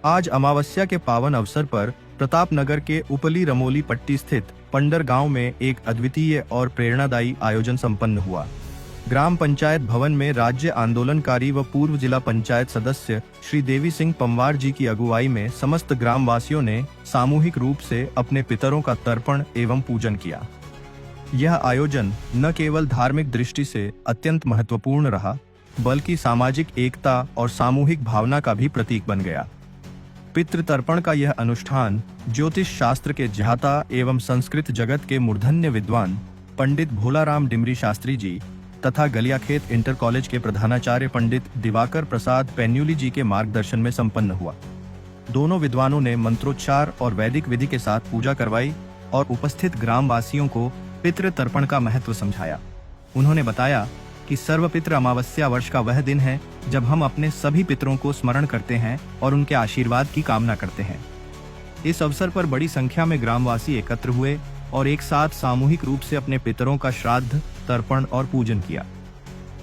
आज अमावस्या के पावन अवसर पर प्रतापनगर के उपली रमोली पट्टी स्थित पंडर गांव में एक अद्वितीय और प्रेरणादायी आयोजन संपन्न हुआ। ग्राम पंचायत भवन में राज्य आंदोलनकारी व पूर्व जिला पंचायत सदस्य श्री देवी सिंह पंवार जी की अगुवाई में समस्त ग्रामवासियों ने सामूहिक रूप से अपने पितरों का तर्पण एवं पूजन किया। यह आयोजन न केवल धार्मिक दृष्टि से अत्यंत महत्वपूर्ण रहा, बल्कि सामाजिक एकता और सामूहिक भावना का भी प्रतीक बन गया। पितृतर्पण का यह अनुष्ठान ज्योतिष शास्त्र के ज्ञाता एवं संस्कृत जगत के मूर्धन्य विद्वान पंडित भोलाराम डिमरी शास्त्री जी तथा गलियाखेत इंटर कॉलेज के प्रधानाचार्य पंडित दिवाकर प्रसाद पैन्यूली जी के मार्गदर्शन में संपन्न हुआ। दोनों विद्वानों ने मंत्रोच्चार और वैदिक विधि के साथ पूजा करवाई और उपस्थित ग्रामवासियों को पितृतर्पण का महत्व समझाया। उन्होंने बताया कि सर्वपितृ अमावस्या वर्ष का वह दिन है जब हम अपने सभी पितरों को स्मरण करते हैं और उनके आशीर्वाद की कामना करते हैं। इस अवसर पर बड़ी संख्या में ग्रामवासी एकत्र हुए और एक साथ सामूहिक रूप से अपने पितरों का श्राद्ध, तर्पण और पूजन किया।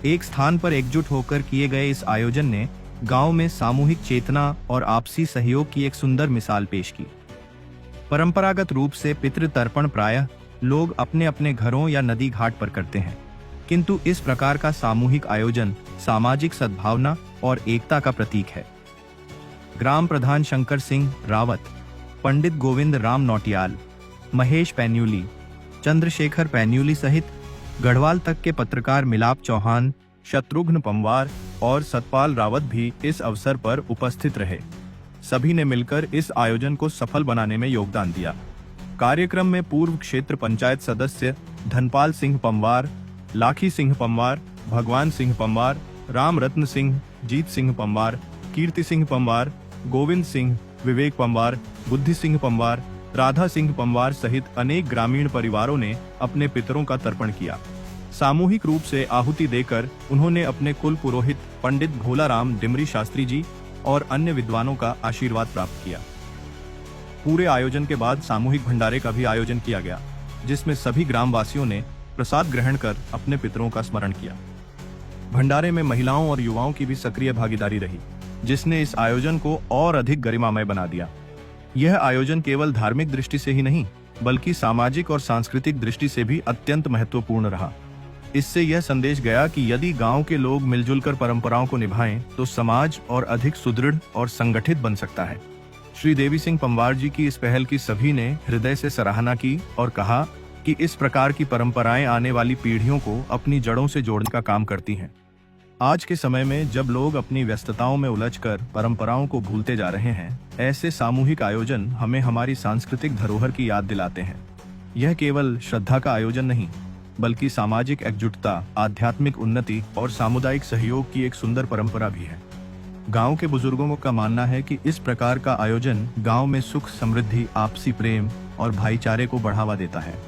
एक स्थान पर एकजुट होकर किए गए इस आयोजन ने गांव में सामूहिक चेतना और आपसी सहयोग की एक सुंदर मिसाल पेश की। परंपरागत रूप से पितृतर्पण प्रायः लोग अपने अपने घरों या नदी घाट पर करते हैं, किंतु इस प्रकार का सामूहिक आयोजन सामाजिक सद्भावना और एकता का प्रतीक है। ग्राम प्रधान शंकर सिंह रावत, पंडित गोविंद राम नौटियाल, महेश पैन्यूली, चंद्रशेखर पैन्यूली सहित गढ़वाल तक के पत्रकार मिलाप चौहान, शत्रुघ्न पंवार और सतपाल रावत भी इस अवसर पर उपस्थित रहे। सभी ने मिलकर इस आयोजन को सफल बनाने में योगदान दिया। कार्यक्रम में पूर्व क्षेत्र पंचायत सदस्य धनपाल सिंह पंवार, लाखी सिंह पंवार, भगवान सिंह पंवार, राम रत्न सिंह, जीत सिंह पंवार, कीर्ति सिंह पंवार, गोविंद सिंह, विवेक पंवार, बुद्धि सिंह पंवार, राधा सिंह पंवार सहित अनेक ग्रामीण परिवारों ने अपने पितरों का तर्पण किया। सामूहिक रूप से आहुति देकर उन्होंने अपने कुल पुरोहित पंडित भोलाराम डिमरी शास्त्री जी और अन्य विद्वानों का आशीर्वाद प्राप्त किया। पूरे आयोजन के बाद सामूहिक भंडारे का भी आयोजन किया गया, जिसमें सभी ग्रामवासियों ने प्रसाद ग्रहण कर अपने पितरों का स्मरण किया। भंडारे में महिलाओं और युवाओं की भी सक्रिय भागीदारी रही, जिसने इस आयोजन को और अधिक गरिमामय बना दिया। यह आयोजन केवल धार्मिक दृष्टि से ही नहीं, बल्कि सामाजिक और सांस्कृतिक दृष्टि से भी अत्यंत महत्वपूर्ण रहा। इससे यह संदेश गया कि यदि गांव के लोग मिलजुल कर परंपराओं को निभाएं, तो समाज और अधिक सुदृढ़ और संगठित बन सकता है। श्री देवी सिंह पंवार जी की इस पहल की सभी ने हृदय से सराहना की और कहा कि इस प्रकार की परंपराएं आने वाली पीढ़ियों को अपनी जड़ों से जोड़ने का काम करती हैं। आज के समय में जब लोग अपनी व्यस्तताओं में उलझकर परंपराओं को भूलते जा रहे हैं, ऐसे सामूहिक आयोजन हमें हमारी सांस्कृतिक धरोहर की याद दिलाते हैं। यह केवल श्रद्धा का आयोजन नहीं, बल्कि सामाजिक एकजुटता, आध्यात्मिक उन्नति और सामुदायिक सहयोग की एक सुंदर परंपरा भी है। गांव के बुजुर्गों का मानना है कि इस प्रकार का आयोजन गांव में सुख, समृद्धि, आपसी प्रेम और भाईचारे को बढ़ावा देता है।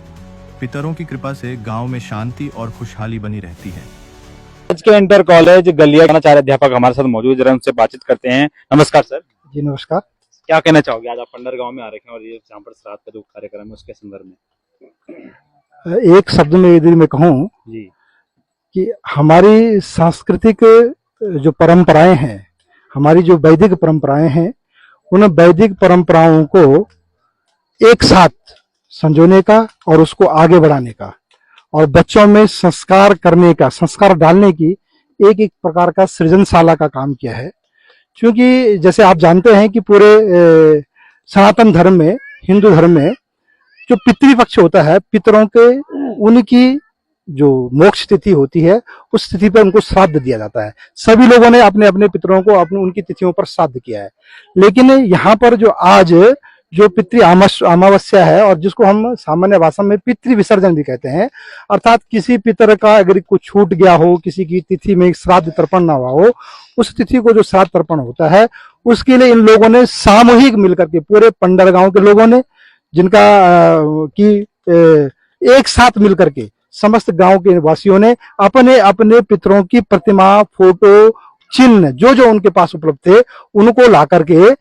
पितरों की कृपा से गांव में शांति और खुशहाली बनी रहती है। आज के इंटर कॉलेज गलियाचार्य अध्यापक हमारे साथ मौजूद है, उनसे बातचीत करते हैं। नमस्कार सर। जी नमस्कार। क्या कहना चाहोगे, आज आप पंडर गांव में आ रखे हैं और ये जहाँ पर श्राद्ध का जो कार्यक्रम है उसके संदर्भ में? एक शब्द में यदि मैं कहूँ जी कि हमारी सांस्कृतिक जो परंपराएं हैं, हमारी जो वैदिक परंपराएं हैं, उन वैदिक परंपराओं को एक साथ संजोने का और उसको आगे बढ़ाने का और बच्चों में संस्कार करने का, संस्कार डालने की एक एक प्रकार का सृजनशाला का काम किया है। क्योंकि जैसे आप जानते हैं कि पूरे सनातन धर्म में, हिंदू धर्म में जो पितृपक्ष होता है, पितरों के उनकी जो मोक्ष तिथि होती है, उस तिथि पर उनको श्राद्ध दिया जाता है। सभी लोगों ने अपने अपने पितरों को अपने उनकी तिथियों पर श्राद्ध किया है। लेकिन यहाँ पर जो आज जो पितृ अमावस्या है और जिसको हम सामान्य भाषा में पितृ विसर्जन भी कहते हैं, अर्थात किसी पितर का अगर कुछ छूट गया हो, किसी की तिथि में श्राद्ध तर्पण ना हुआ हो, उस तिथि को जो श्राद्ध तर्पण होता है उसके लिए इन लोगों ने सामूहिक मिलकर के, पूरे पंडर गांव के लोगों ने, जिनका एक साथ मिलकर के समस्त गांव के वासियों ने अपने अपने पितरों की प्रतिमा, फोटो, चिन्ह जो जो उनके पास उपलब्ध थे उनको ला करके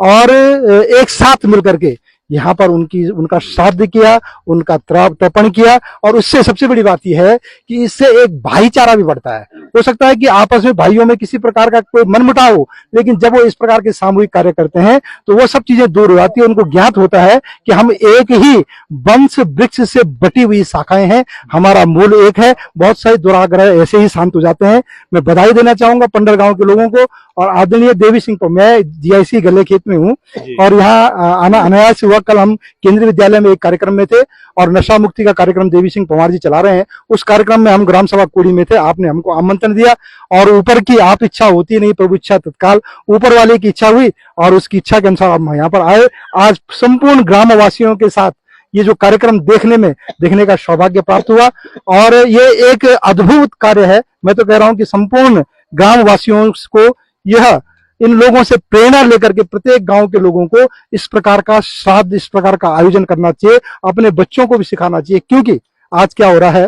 और एक साथ मिलकर के यहाँ पर उनका श्राद्ध किया, उनका तर्पण किया। और उससे सबसे बड़ी बात यह है कि इससे एक भाईचारा भी बढ़ता है। हो सकता है कि आपस में भाइयों में किसी प्रकार का कोई मनमुटाव हो, लेकिन जब वो इस प्रकार के सामूहिक कार्य करते हैं तो वो सब चीजें दूर हो जाती है। उनको ज्ञात होता है कि हम एक ही वंश वृक्ष से बटी हुई शाखाएं हैं, हमारा मूल एक है। बहुत सारे दुराग्रह ऐसे ही शांत हो जाते हैं। मैं बधाई देना चाहूंगा पंडर गांव के लोगों को और आदरणीय देवी सिंह को। मैं जीआईसी गले खेत में हूँ और यहाँ आना अनायास हुआ। कल हम केंद्रीय विद्यालय में एक कार्यक्रम में थे और नशा मुक्ति का कार्यक्रम देवी सिंह पंवार जी चला रहे हैं। उस कार्यक्रम में हम ग्राम सभा कोड़ी में थे। आपने हमको आमंत्रण दिया और ऊपर की आप इच्छा होती नहीं, प्रभु इच्छा तत्काल, ऊपर वाले की इच्छा हुई और उसकी इच्छा के अनुसार हम यहाँ पर आए। आज संपूर्ण ग्रामवासियों के साथ ये जो कार्यक्रम देखने का सौभाग्य प्राप्त हुआ और ये एक अद्भुत कार्य है। मैं तो कह रहा हूं कि संपूर्ण ग्रामवासियों को यह इन लोगों से प्रेरणा लेकर के प्रत्येक गांव के लोगों को इस प्रकार का श्राद्ध, इस प्रकार का आयोजन करना चाहिए, अपने बच्चों को भी सिखाना चाहिए। क्योंकि आज क्या हो रहा है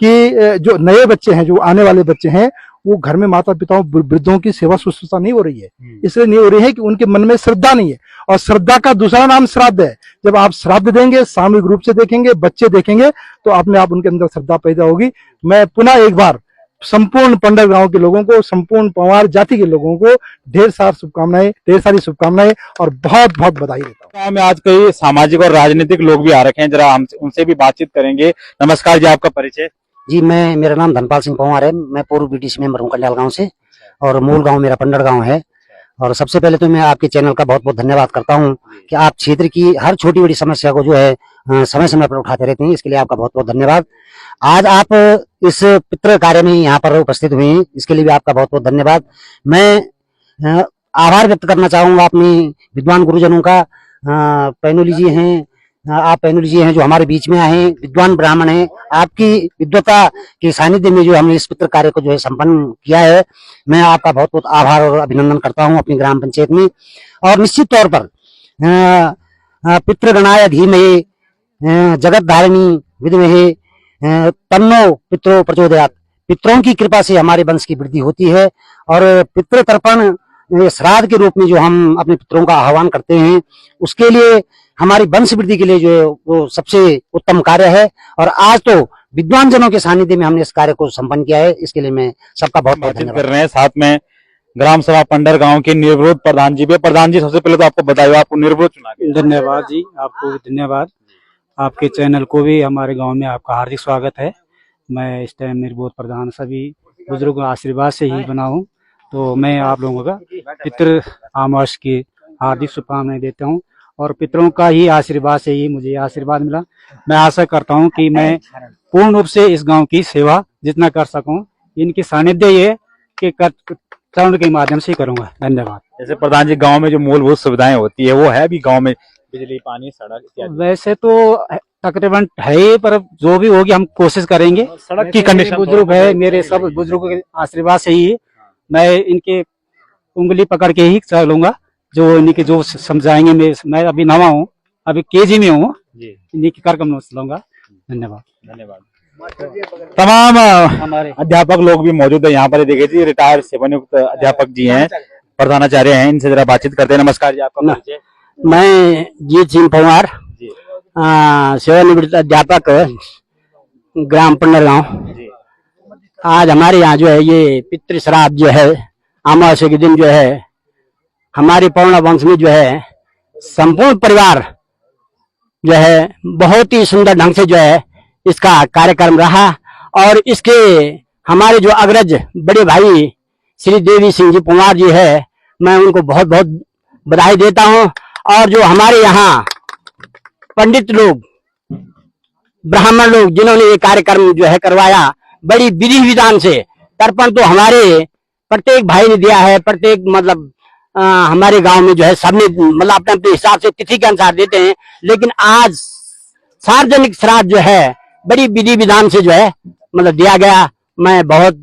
कि जो नए बच्चे हैं, जो आने वाले बच्चे हैं, वो घर में माता पिताओं वृद्धों की सेवा शुश्रूषा नहीं हो रही है। इसलिए नहीं हो रही है कि उनके मन में श्रद्धा नहीं है और श्रद्धा का दूसरा नाम श्राद्ध है। जब आप श्राद्ध देंगे, सामूहिक रूप से देखेंगे, बच्चे देखेंगे तो अपने आप उनके अंदर श्रद्धा पैदा होगी। मैं पुनः एक बार संपूर्ण पंडर गांव के लोगों को, संपूर्ण पंवार जाति के लोगों को ढेर सारी शुभकामनाएं और बहुत बहुत बधाई देता हूँ। गाँव में आज कई सामाजिक और राजनीतिक लोग भी आ रखे हैं, जरा हम उनसे भी बातचीत करेंगे। नमस्कार जी, आपका परिचय? जी, मेरा नाम धनपाल सिंह पंवार है। मैं पूर्व बीटीसी मेंबर हूँ कल्याण गांव से और मूल गांव मेरा पंडर गांव है। और सबसे पहले तो मैं आपके चैनल का बहुत बहुत धन्यवाद करता हूं कि आप क्षेत्र की हर छोटी बड़ी समस्या को जो है समय समय पर उठाते रहते हैं। इसके लिए आपका बहुत बहुत धन्यवाद। आज आप इस पितृ कार्य में यहाँ पर उपस्थित हुए हैं, इसके लिए भी आपका बहुत बहुत धन्यवाद। मैं आभार व्यक्त करना चाहूंगा अपनी विद्वान गुरुजनों का। पैनोली जी हैं, आप पैनोली जी हैं जो हमारे बीच में आए हैं, विद्वान ब्राह्मण हैं। आपकी विद्वता के सानिध्य में जो हमने इस पितृ कार्य को जो है संपन्न किया है, मैं आपका बहुत बहुत आभार और अभिनंदन करता हूं अपनी ग्राम पंचायत में। और निश्चित तौर पर पितृगणाय धीमहि जगत धारिणी विद्महे तन्नो पितरो प्रचोदयात्। पितरों की कृपा से हमारे वंश की वृद्धि होती है और पितृ तर्पण श्राद्ध के रूप में जो हम अपने पितरों का आह्वान करते हैं, उसके लिए हमारी वंश वृद्धि के लिए जो है वो सबसे उत्तम कार्य है। और आज तो विद्वान जनों के सानिध्य में हमने इस कार्य को संपन्न किया है, इसके लिए मैं सबका बहुत बहुत धन्यवाद कर रहे हैं। साथ में ग्राम सभा पंडर गांव के निर्विरोध प्रधान जी भी। प्रधान जी, सबसे पहले तो आपको बताइए, आपको निर्विरोध चुना गया। धन्यवाद जी, आपको भी धन्यवाद। आपके चैनल को भी हमारे गांव में आपका हार्दिक स्वागत है। मैं इस टाइम निर्विरोध प्रधान सभी बुजुर्गों के आशीर्वाद से ही बना हूँ, तो मैं आप लोगों का पितृ अमावस की हार्दिक शुभकामनाएं देता हूँ और पितरों का ही आशीर्वाद से ही मुझे आशीर्वाद मिला। मैं आशा करता हूँ कि मैं पूर्ण रूप से इस गांव की सेवा जितना कर सकूं, इनकी सानिध्य ये कि कर्ण के माध्यम से करूंगा। धन्यवाद। जैसे प्रधान जी, गांव में जो मूलभूत सुविधाएं होती है वो है भी गांव में, बिजली, पानी, सड़क इत्यादि? वैसे तो तकरीबन है ही, पर जो भी होगी हम कोशिश करेंगे। सड़क की कंडीशन बुजुर्ग है, मेरे सब बुजुर्गों के आशीर्वाद से ही मैं इनके उंगली पकड़ के ही चलूंगा, जो इनके जो समझाएंगे। मैं अभी नवा हूँ, अभी केजी में हूँ, इन्हीं के कार्यक्रम में चलूंगा। धन्यवाद। धन्यवाद। तमाम हमारे अध्यापक लोग भी मौजूद है यहाँ पर। देखिए जी, रिटायर्ड सेवानिवृत्त अध्यापक जी हैं, प्रधानाचार्य हैं, इनसे जरा बातचीत करते हैं। नमस्कार जी, आपका परिचय? मैं जीत सिंह पंवार, सेवानिवृत्त अध्यापक, ग्राम पंडर गांव। आज हमारे यहाँ जो है ये पितृ श्राद्ध जो है अमावस्या के दिन जो है हमारे पौर्ण वंश में जो है संपूर्ण परिवार जो है बहुत ही सुंदर ढंग से जो है इसका कार्यक्रम रहा। और इसके हमारे जो अग्रज बड़े भाई श्री देवी सिंह जी पंवार जी है, मैं उनको बहुत बहुत बधाई देता हूँ। और जो हमारे यहाँ पंडित लोग, ब्राह्मण लोग जिन्होंने ये कार्यक्रम जो है करवाया बड़ी विधि विधान से, तर्पण तो हमारे प्रत्येक भाई ने दिया है, प्रत्येक मतलब हमारे गांव में जो है सबने मतलब अपने अपने हिसाब से तिथि के अनुसार देते हैं। लेकिन आज सार्वजनिक श्राद्ध जो है बड़ी विधि विधान से जो है मतलब दिया गया। मैं बहुत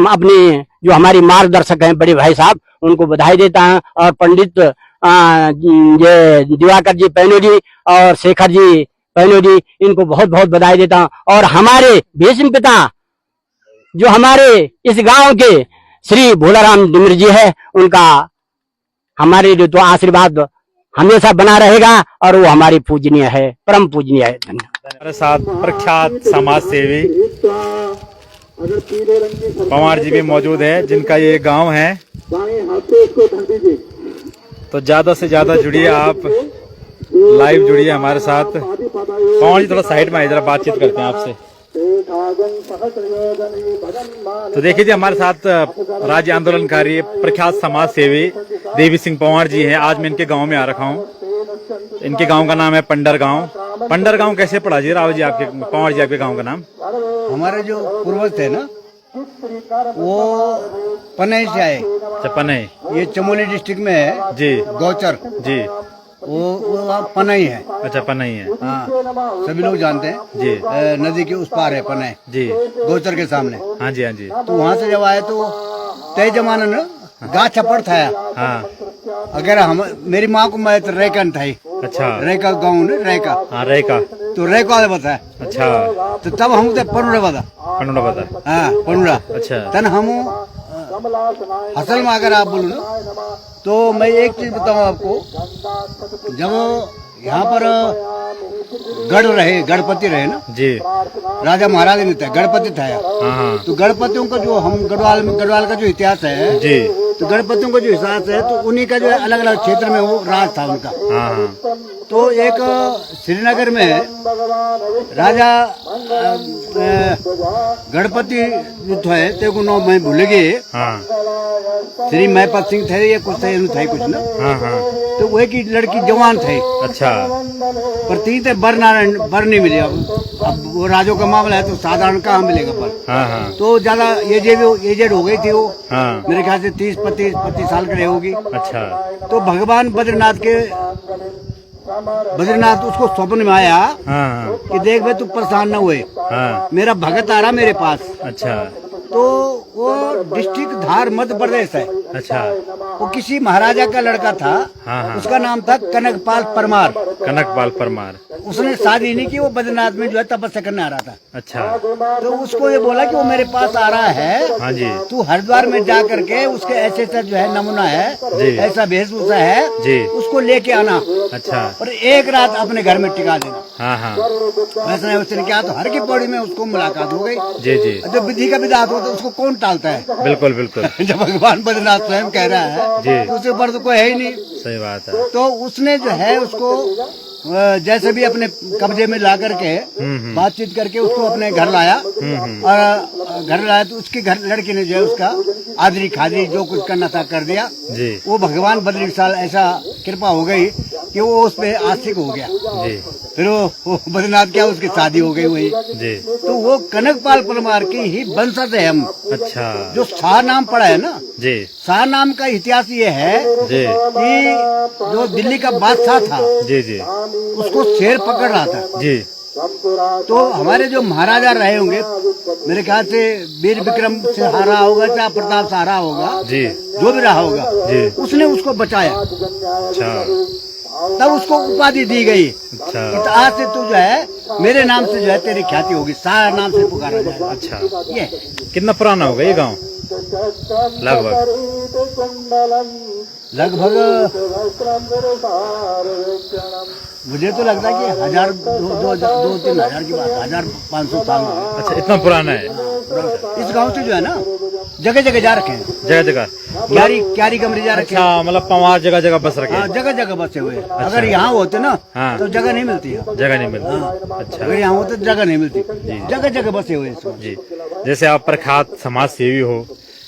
अपने जो हमारी मार्गदर्शक हैं बड़े भाई साहब, उनको बधाई देता हूं। और पंडित ये दिवाकर जी पैनोली और शेखर जी पैनोली, इनको बहुत बहुत बधाई देता हूं। और हमारे भीष्म पिता जो हमारे इस गांव के श्री भोलाराम डुमर जी है, उनका हमारे लिए तो आशीर्वाद हमेशा बना रहेगा और वो हमारी पूजनीय है, परम पूजनीय है। धन्यवाद। हमारे साथ प्रख्यात समाज सेवी पंवार जी भी मौजूद है जिनका ये गांव है। तो ज्यादा से ज्यादा जुड़िए आप, लाइव जुड़िए हमारे साथ। पंवार जी थोड़ा साइड में आइए, जरा बातचीत करते हैं आपसे। तो देखिए जी, हमारे साथ राज्य आंदोलनकारी प्रख्यात समाज सेवी देवी सिंह पंवार जी हैं। आज मैं इनके गांव में आ रखा हूं। इनके गांव का नाम है पंडर गांव। पंडर गांव कैसे पड़ा जी राव जी आपके, पंवार जी आपके गांव का नाम? हमारे जो पूर्वज थे ना, वो पनई से आए। अच्छा, पनई। ये चमोली डिस्ट्रिक्ट में है जी गौचर, जी। वो पनई है। अच्छा, पनई है। हाँ, सभी लोग जानते हैं जी। नदी के उस पार है पनई जी। गौचर के सामने। हाँ जी, हाँ जी। तो वहाँ से जब आए तो तय जमाने में गा छप्पड़ था। हाँ। अगर हम मेरी माँ को मैं तो रेकन था ही। अच्छा। रेका गाँव ने रेका। हाँ, रेका। तो रेका बताया। अच्छा। तो तब हम पनुड़ा बता। पनुड़ा बता। हाँ, पनुड़ा। अच्छा। तन हम असल में अगर आप बोलो ना, तो मैं एक चीज बताऊं आपको। जब यहाँ पर गढ़ रहे, गणपति रहे ना जी, राजा महाराज नहीं था, गणपति था। हाँ। तो गणपतियों का जो हम गढ़वाल का जो इतिहास है जी, तो गणपतियों का जो इतिहास है तो उन्हीं का जो है अलग अलग क्षेत्र में वो राज था उनका। हाँ। तो एक श्रीनगर में राजा गणपति जो थे तेको नाम मैं भूल गए। हाँ। श्री महपत सिंह थे या कुछ थे कुछ ना। हाँ। हाँ। तो वह की लड़की जवान थे। अच्छा। पर तीन थे बर नहीं मिले। अब वो राजों का मामला है तो साधारण कहाँ मिलेगा पर। हाँ। हाँ। तो ज्यादा एजेड हो गई थी वो। हाँ। मेरे ख्याल से 30-35 साल की होगी। अच्छा। तो भगवान बद्रीनाथ उसको स्वप्न में आया हाँ। कि देख भाई तू परेशान न हुए, हाँ। मेरा भगत आ रहा मेरे पास। अच्छा। तो वो डिस्ट्रिक्ट धार मध्य प्रदेश है। अच्छा। वो किसी महाराजा का लड़का था। हाँ। हाँ। उसका नाम था कनकपाल परमार। कनकपाल परमार। उसने शादी नहीं की, वो बद्रीनाथ में जो है तपस्या करने आ रहा था। अच्छा। तो उसको ये बोला कि वो मेरे पास आ रहा है, हाँ जी। तू हरिद्वार में जा करके उसके ऐसे जो है नमूना है, जी। ऐसा वेशभूषा है जी। उसको लेके आना। अच्छा। और एक रात अपने घर में टिका देना। हाँ। हाँ। वैसे उसने क्या, तो हर की पौड़ी में उसको मुलाकात हो गई। जी, जी। जो विधि का विधात होता है उसको कौन टालता है। बिल्कुल बिल्कुल। जब भगवान बद्रीनाथ स्वयं कह रहा है जी। तो उसके ऊपर तो कोई है ही नहीं। सही बात है। तो उसने जो है उसको जैसे भी अपने कब्जे में ला करके बातचीत करके उसको अपने घर लाया। और घर लाया तो उसकी घर लड़की ने जो है उसका आदरी खादरी जो कुछ करना था कर दिया। जी। वो भगवान बद्री साल ऐसा कृपा हो गई कि वो उस पे आस्तिक हो गया। जी। फिर वो बद्रीनाथ क्या उसकी शादी हो गई वही। जी। तो वो कनकपाल परमार की ही वंशज है हम। अच्छा। जो शाह नाम पड़ा है ना, जी। शाह नाम का इतिहास ये है जी। कि जो दिल्ली का बादशाह था जी। जी। उसको शेर पकड़ रहा था। जी। तो हमारे जो महाराजा रहे होंगे, मेरे ख्याल से वीर विक्रम सहारा होगा चाहे प्रताप सहारा होगा, जी। जो भी रहा होगा, जी। उसने उसको बचाया। अच्छा। तब उसको उपाधि दी गई। अच्छा। कि आज से तू जो है मेरे नाम से जो है तेरी ख्याति होगी, शाह नाम से पुकारा जाएगा। अच्छा। ये कितना पुराना होगा ये गांव लगभग? लगभग मुझे तो लगता है कि 1000 2-3 हजार की बात, 1500 साल में। अच्छा, इतना पुराना है। इस गांव से जो है ना जगह जगह जा रखे हैं। जगह जगह क्यारी कमरे जा रखे हैं। अच्छा, मतलब पंवार जगह जगह बस रखे। हाँ, जगह जगह बसे हुए। अगर यहाँ होते ना हाँ। तो जगह नहीं मिलती है। जगह नहीं मिलती। अच्छा। अगर यहाँ होते तो जगह नहीं मिलती। जगह जगह बसे हुए हैं। जी। जैसे आप प्रख्यात समाज सेवी हो।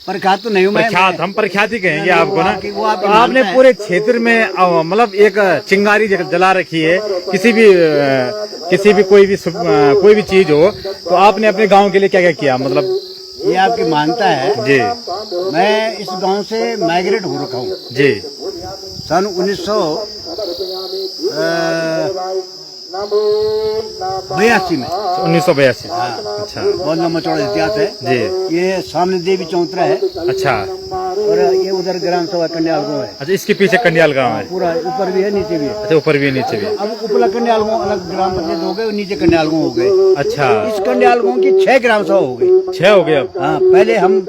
प्रख्यात तो नहीं हूँ मैं। प्रख्यात, हम प्रख्यात ही कहेंगे नहीं, आपको वो ना। आपकी- वो आपकी तो आपने मान्यता है। पूरे क्षेत्र में मतलब एक चिंगारी जला रखी है। किसी भी कोई भी चीज हो तो आपने अपने गांव के लिए क्या क्या किया, मतलब? ये आपकी मान्यता है। जी। मैं इस गांव से माइग्रेट हो रखा हूँ। जी। सन 1982 में। 1982। अच्छा। बहुत लंबा चौड़ा इतिहास है। जी। ये सामने देवी चौतरा है अच्छा। और ये उधर ग्राम सभा कंडियाल गाँव है। अच्छा, इसके पीछे कंडियाल गांव है। पूरा ऊपर भी है नीचे भी है। अच्छा, ऊपर भी है नीचे भी। अब उपला कंडियाल गाँव अलग ग्राम पंचायत हो गए और नीचे कंडियाल गाँव हो गए। अच्छा। इस कंडियाल गाँव की 6 ग्राम सभा हो गई। 6 हो गए अब? हाँ, पहले हम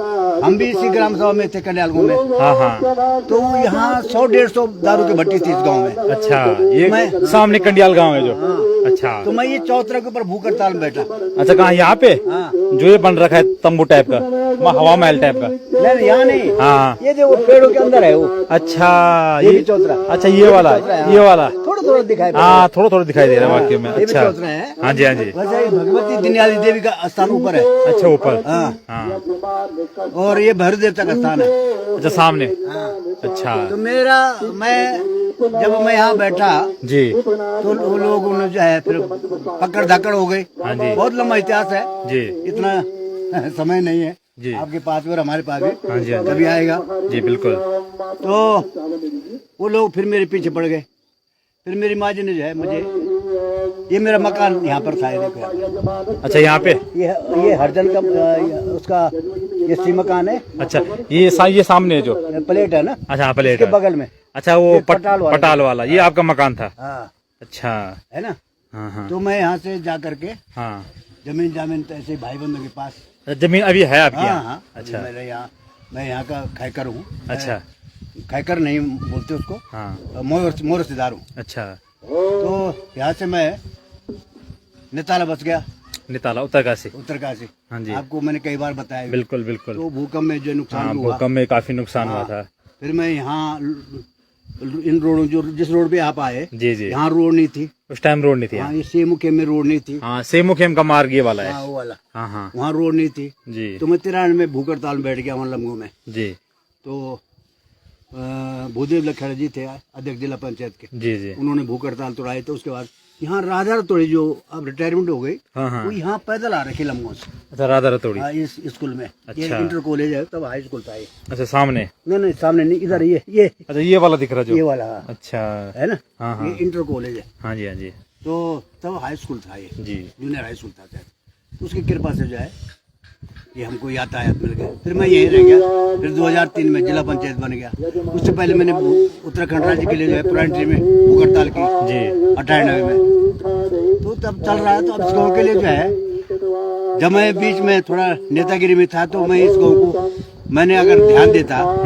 भी इसी ग्राम सभा में थे कंडियाल गाँव में। हाँ। हाँ। तो यहाँ 100-150 दारू की भट्टी थी इस गाँव में। अच्छा, ये सामने कंडियाल गांव है जो। अच्छा। तो मैं ये चौतरा के ऊपर भूख हड़ताल में बैठा। अच्छा, कहाँ यहाँ पे? हाँ। जो ये बन रखा है तंबू टाइप का, हवा महल टाइप का। नहीं यहाँ नहीं, हाँ ये जो पेड़ों के अंदर है वो। अच्छा ये भी चौतरा। अच्छा ये वाला, ये वाला थोड़ा थोड़ा दिखाई पड़ हाँ थोड़ा थोड़ा दिखाई दे रहा है वाकई में। ये भी अच्छा चौतरा है। हाँ जी हाँ जी। वैसे ही भगवती दीनयाली देवी का स्थान ऊपर है। अच्छा ऊपर हाँ, हाँ और ये भैरव देवता का स्थान है। अच्छा सामने। हाँ। अच्छा तो जब मैं यहाँ बैठा जी तो वो लोग उन्होंने जो है फिर पकड़ धकड़ हो गई। हाँ जी। बहुत लंबा इतिहास है, जी इतना समय नहीं है जी। आपके पास भी और हमारे पास भी। हाँ जी हाँ जी कभी आएगा जी बिल्कुल। तो वो लोग फिर मेरे पीछे पड़ गए। फिर मेरी माँ जी ने जो है मुझे, ये मेरा मकान यहाँ पर था, ये देखो। अच्छा यहाँ पे ये हरजन का उसका ये सी मकान है। अच्छा ये सामने है जो प्लेट है ना। अच्छा हाँ प्लेट इसके है। बगल में। अच्छा वो ये पटाल वाला। ये आपका मकान था। हाँ अच्छा है ना। हाँ हाँ तो मैं यहाँ से जा करके हाँ। जमीन जामीन तो ऐसे भाई बंधुओं के पास। जमीन अभी है आपकी हाँ यहाँ? हाँ। अच्छा मैं यहाँ का खैकर हूँ। अच्छा खैकर नहीं बोलते उसको, हाँ मोर रिश्तेदार हूँ। अच्छा। तो यहाँ से मैं नेताला बस गया, निताला उत्तरकाशी। उत्तरकाशी। हाँ जी आपको मैंने कई बार बताया। बिल्कुल बिल्कुल। तो भूकंप में जो नुकसान हाँ हुआ, भूकंप में काफी नुकसान हुआ हाँ। था। फिर मैं यहाँ इन रोडों जिस रोड पे आप आए, जी जी। यहाँ रोड नहीं थी उस टाइम रोड नहीं थी हाँ। यहाँ। ये सेमुखे में रोड नहीं थी हाँ सेमुखेम का मार्ग ये वाला है। हाँ, वो वाला। हाँ हाँ वहाँ रोड नहीं थी। जी तो मैं 93 में भूख हड़ताल में बैठ गया वहाँ लम्बू में। जी तो भूदेव लखेड़ा जी थे अध्यक्ष जिला पंचायत के, जी जी। उन्होंने भूख हड़ताल तोड़ाई। तो उसके बाद यहाँ राधा रतोड़ी जो अब रिटायरमेंट हो गई, हाँ हाँ। वो यहाँ पैदल आ रखे लम्बों से। अच्छा राधा रतोड़ी। हाँ, इस स्कूल में। ये अच्छा। इंटर कॉलेज है, तब हाई स्कूल था ये। अच्छा सामने। नहीं सामने नहीं, इधर ये अच्छा ये वाला दिख रहा जो। ये वाला। हाँ। अच्छा है ना। हाँ हाँ ये इंटर कॉलेज है। हाँ जी हाँ जी तो तब हाई स्कूल था ये, जी। जूनियर हाई स्कूल था शायद। उसकी कृपा से जो है ये हमको यातायात मिल गया। फिर मैं यहीं रह गया। फिर 2003 में जिला पंचायत बन गया। उससे पहले मैंने उत्तराखंड राज्य के लिए जो है पुरानी में भूख हड़ताल की जी 98 में। तो तब चल रहा है। तो अब इस गाँव के लिए जो है, जब मैं बीच में थोड़ा नेतागिरी में था, तो मैं इस गाँव को मैंने अगर ध्यान देता,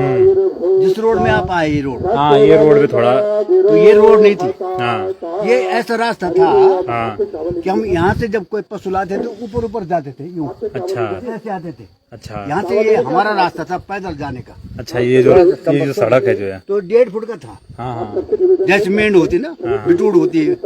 जिस रोड में आप आए, ये रोड, हाँ ये रोड पे थोड़ा, तो ये रोड नहीं थी। हाँ ये ऐसा रास्ता था हाँ कि हम यहाँ से जब कोई पशु लाते तो ऊपर ऊपर जाते थे, यूं अच्छा ऐसे आते थे। अच्छा यहाँ से ये हमारा रास्ता था पैदल जाने का। अच्छा ये जो सड़क है जो है। तो 1.5 फुट का था, हाँ हाँ जैसे मेंढ होती ना, बिटूड़ होती है,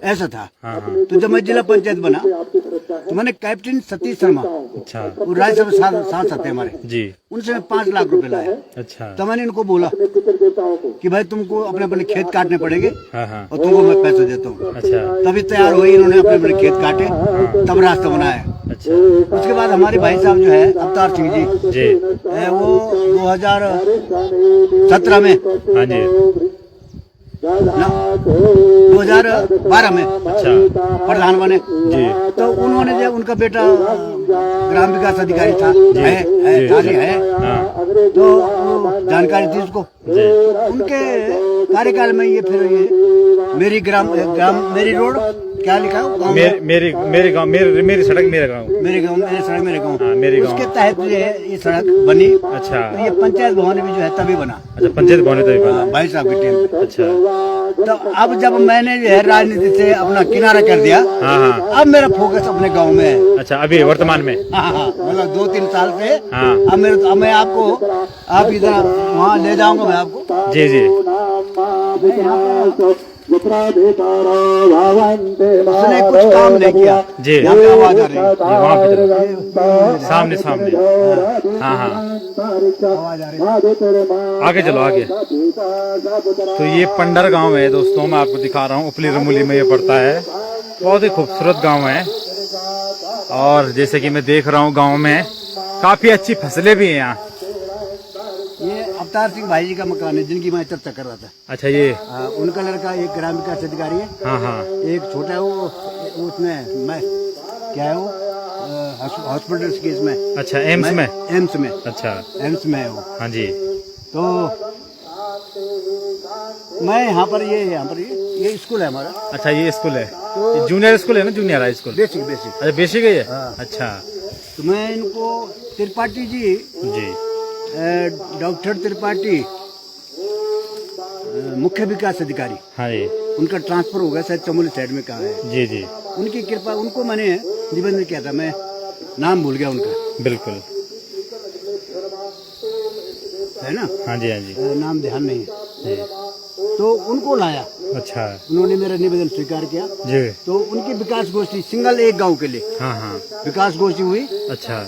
ऐसा था। हाँ हाँ तो जब मैं जिला पंचायत बना तो मैंने कैप्टन सतीश शर्मा, अच्छा वो राज्यसभा सांसद थे हमारे, जी उनसे मैं 5 लाख रुपए लाया। अच्छा तो मैंने इनको बोला कि भाई तुमको अपने अपने खेत काटने पड़ेंगे हाँ हाँ और तुमको मैं पैसे देता हूँ। अच्छा तभी तैयार हुई, इन्होंने अपने अपने खेत काटे, तब रास्ता बनाया। अच्छा उसके बाद हमारे भाई साहब जो है अवतार सिंह जी, जी वो 2017 में, हाँ जी 2012 में अच्छा प्रधान बने जी तो उन्होंने जो उनका बेटा ग्राम विकास अधिकारी था, है हाँ तो वो जानकारी थी उसको। जी उनके कार्यकाल में ये फिर ये मेरी रोड क्या लिखा है गाँव में? मेरे गांव मेरी सड़क मेरा गांव मेरे गाँव, मेरे सड़क मेरे गाँव, हाँ, मेरे गाँव। उसके तहत जो है ये सड़क बनी। अच्छा तो ये पंचायत भवन भी जो है तभी बना, अच्छा पंचायत भवन तभी बना। भाई साहब के टाइम पे। अच्छा तो अब जब मैंने जो है राजनीति से अपना किनारा कर दिया, हाँ हाँ अब मेरा फोकस अपने गांव में है। अच्छा अभी वर्तमान में हाँ हाँ, मतलब 2-3 साल से हाँ अब मैं आपको आप इधर वहाँ ले जाऊंगा मैं आपको। जी जी उसने कुछ काम नहीं किया। जी यहाँ पे आवाज आ रही है, वहाँ पे चलो। सामने सामने हाँ हाँ आवाज आ रही है। आगे चलो आगे। तो ये पंडर गांव है दोस्तों, मैं आपको दिखा रहा हूँ, उपली रमोली में ये पड़ता है। बहुत ही खूबसूरत गांव है और जैसे कि मैं देख रहा हूँ गांव में काफी अच्छी फसलें भी हैं यहाँ। ये अवतार सिंह भाई जी का मकान है जिनकी मैं चर्चा कर रहा था। अच्छा ये उनका लड़का एक ग्राम विकास अधिकारी है, हाँ हाँ एक छोटा है वो उसमें मैं क्या है वो हॉस्पिटल केस में। अच्छा एम्स में एम्स में अच्छा एम्स में है वो। हाँ जी तो मैं यहाँ पर ये स्कूल है हमारा। अच्छा ये स्कूल है, ये जूनियर स्कूल है ना, जूनियर हाई स्कूल। बेसिक अच्छा बेसिक है ये। हाँ। अच्छा तो मैं इनको त्रिपाठी जी, जी डॉक्टर त्रिपाठी मुख्य विकास अधिकारी, हाँ जी उनका ट्रांसफर हो गया शायद चमोली साइड में कहा है। जी जी उनकी कृपा, उनको मैंने निबंधन किया था। मैं नाम भूल गया उनका, बिल्कुल। है ना? हाँ जी, हाँ जी। नाम ध्यान नहीं है। जी। तो उनको लाया, अच्छा उन्होंने मेरा निवेदन स्वीकार किया। जी। तो उनकी विकास गोष्ठी सिंगल एक गांव के लिए हाँ हाँ। विकास गोष्ठी हुई। अच्छा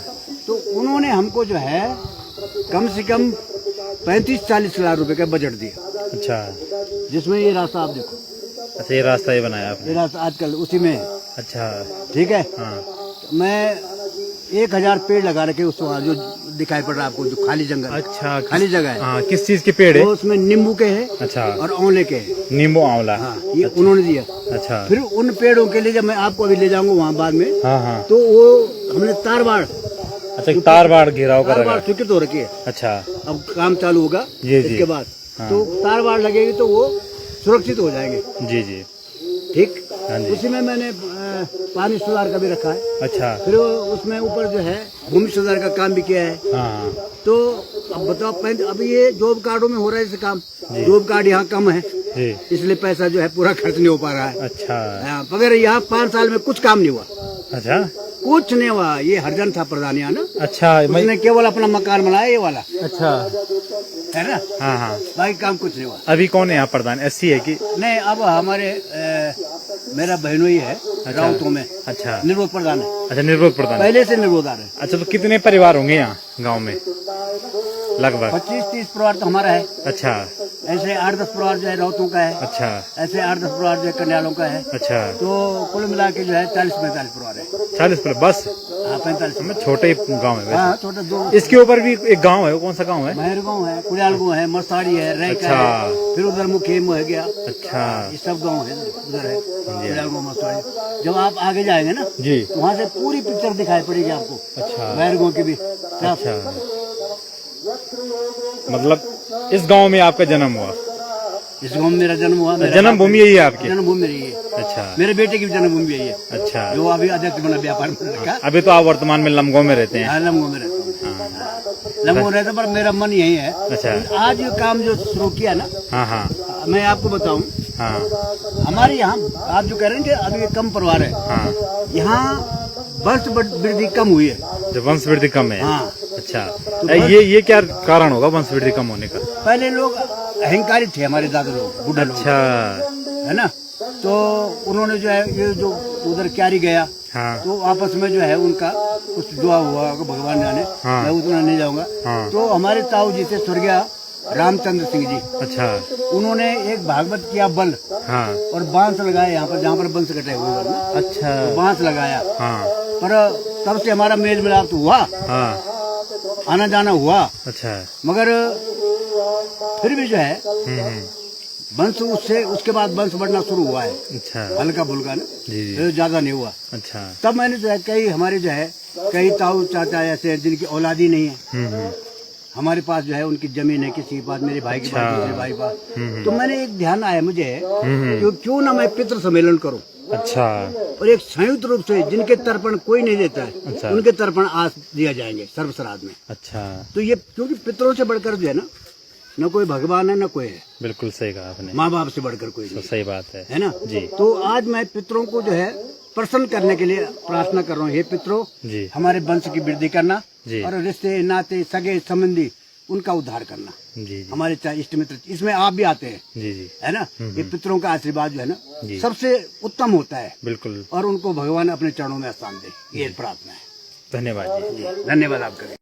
तो उन्होंने हमको जो है कम से कम 35-40 लाख रुपए का बजट दिया, अच्छा। जिसमें ये रास्ता आप देखो, अच्छा, ये रास्ता ये बनाया ये आपने? रास्ता आजकल उसी में है। अच्छा। ठीक है। हाँ। मैं 1000 पेड़ लगा रखे उस वहाँ जो दिखाई पड़ रहा है आपको, जो खाली जंगल, अच्छा, खाली जगह है। हाँ, किस चीज के पेड़ है? तो उसमें नींबू के हैं अच्छा। और आंवले के हैं। नींबू आंवला। हाँ, ये उन्होंने दिया। अच्छा। फिर उन पेड़ों के लिए जब मैं आपको अभी ले जाऊंगा वहाँ बाद में, हाँ हाँ। तो वो हमने तार बाड़ अच्छा, तार बाड़ घेराव कर रखा है। स्वीकृत हो रखी है। अच्छा। अब काम चालू होगा जी, जी। इसके बाद, हाँ। तो तार बाड़ लगेगी तो वो सुरक्षित हो जाएंगे। जी जी। ठीक। हाँ जी। उसी में मैंने पानी सुधार का भी रखा है। अच्छा। फिर उसमें ऊपर जो है भूमि सुधार का काम भी किया है। हाँ। तो अब बताओ, अब ये जॉब कार्डों में हो रहा है इसे काम, जॉब कार्ड यहाँ कम है, जी। इसलिए पैसा जो है पूरा खर्च नहीं हो पा रहा है। अच्छा। हाँ, मगर यहाँ 5 साल में कुछ काम नहीं हुआ, अच्छा। कुछ नहीं हुआ। ये हरजन था प्रधान यहाँ ना, अच्छा। उसने केवल अपना मकान बनाया ये वाला, अच्छा। है ना? हाँ हाँ। बाकी काम कुछ नहीं हुआ। अभी कौन है यहाँ प्रधान? एससी है कि? नहीं, अब हमारे मेरा बहनोई है राउतों में। अच्छा। निर्वोध प्रधान है, अच्छा, निर्वोध प्रधान। पहले से निर्वोधार है। अच्छा, तो कितने परिवार होंगे यहाँ गांव में लगभग? 25-30 परिवार तो हमारा है। अच्छा। ऐसे 8-10 परिवार जो है राउतों का है। अच्छा। ऐसे 8-10 परिवार जो है कन्यालों का है। अच्छा। तो कुल मिला के जो है 40-45 परिवार है। 40 पर बस? हाँ, 45 में छोटे ही गांव है वैसे। हाँ, छोटे दो। इसके ऊपर भी एक गांव है, वो कौन सा गांव है? महर गाँव है, कुड़ियाल गाँव है, मस्ताड़ी है, रैक अच्छा। है, फिर उधर मुखेम हो गया। अच्छा। ये सब गाँव है, उधर है कुड़ियाल गाँव, मस्ताड़ी। जब आप आगे जाएंगे ना जी, तो वहाँ से पूरी पिक्चर दिखाई पड़ेगी आपको। अच्छा। महर गाँव की भी। अच्छा। मतलब इस गांव में आपका जन्म हुआ? इस गाँव में मेरा जन्म हुआ। जन्मभूमि यही है आपकी? जन्मभूमि मेरी है। अच्छा। मेरे बेटे की भी जन्मभूमि यही है। अच्छा। जो अभी अध्यक्ष बना व्यापार में रखा। अभी तो आप वर्तमान में लमगांव में रहते हैं? हाँ, लमगो में रहता हूँ। लमगो रहता, पर मेरा मन यही है। अच्छा। आज ये काम जो शुरू किया ना, हाँ हाँ। मैं आपको बताऊं, हाँ हमारे यहाँ आप जो कह रहे हैं कि अभी ये कम परिवार है, हाँ। यहाँ वंश वृद्धि कम हुई है। जो वंश वृद्धि कम है? हाँ। अच्छा। ये क्या कारण होगा वंश वृद्धि कम होने का? पहले लोग अहंकारी थे, हमारे दादा लोग, बूढ़े लोग, अच्छा। है ना? तो उन्होंने जो है ये जो उधर क्यारी गया, हाँ। तो आपस में जो है उनका कुछ दुआ हुआ होगा, भगवान जाने। हाँ। मैं उतना नहीं जाऊंगा। हाँ। तो हमारे ताऊ जी थे स्वर्गीय रामचंद्र सिंह जी, अच्छा। उन्होंने एक भागवत किया बल, हाँ। और बांस लगाया यहाँ पर, जहाँ पर बंस कटे हुए हैं ना, अच्छा। तो बांस लगाया। हाँ। पर तब से हमारा मेल मिलाप तो हुआ, हाँ। आना जाना हुआ, अच्छा। मगर फिर भी जो है हम्म। वंश उसके बाद वंश बढ़ना शुरू हुआ है, अच्छा। हल्का फुल्का ना, जी जी। ज्यादा नहीं हुआ। अच्छा। तब मैंने जो है कई हमारे जो है कई ताऊ चाचा ऐसे हैं जिनकी औलादी नहीं है। हम्म। हमारे पास जो है उनकी जमीन है, किसी के पास, मेरे भाई के पास, दूसरे भाई के पास। तो मैंने एक ध्यान आया मुझे कि क्यों ना मैं पितृ सम्मेलन करूं, अच्छा। और एक संयुक्त रूप से जिनके तर्पण कोई नहीं देता है, अच्छा। उनके तर्पण आज दिया जाएंगे सर्वश्राद्ध में। अच्छा। तो ये क्योंकि पितरों से बढ़कर जो है ना, न कोई भगवान है न कोई है, बिल्कुल सही कहा आपने। माँ बाप से बढ़कर कोई नहीं, सही बात है। है ना? जी। तो आज मैं पितरों को जो है प्रसन्न करने के लिए प्रार्थना कर रहा हूँ। हे पितरों, जी। हमारे वंश की वृद्धि करना, जी। और रिश्ते नाते सगे संबंधी उनका उद्धार करना। जी जी। हमारे चाहे इष्ट मित्र, इसमें आप भी आते हैं, जी जी। है ना? ये पितरों का आशीर्वाद जो है ना, जी। सबसे उत्तम होता है, बिल्कुल। और उनको भगवान अपने चरणों में स्थान दे, ये प्रार्थना है। धन्यवाद जी। धन्यवाद आपका।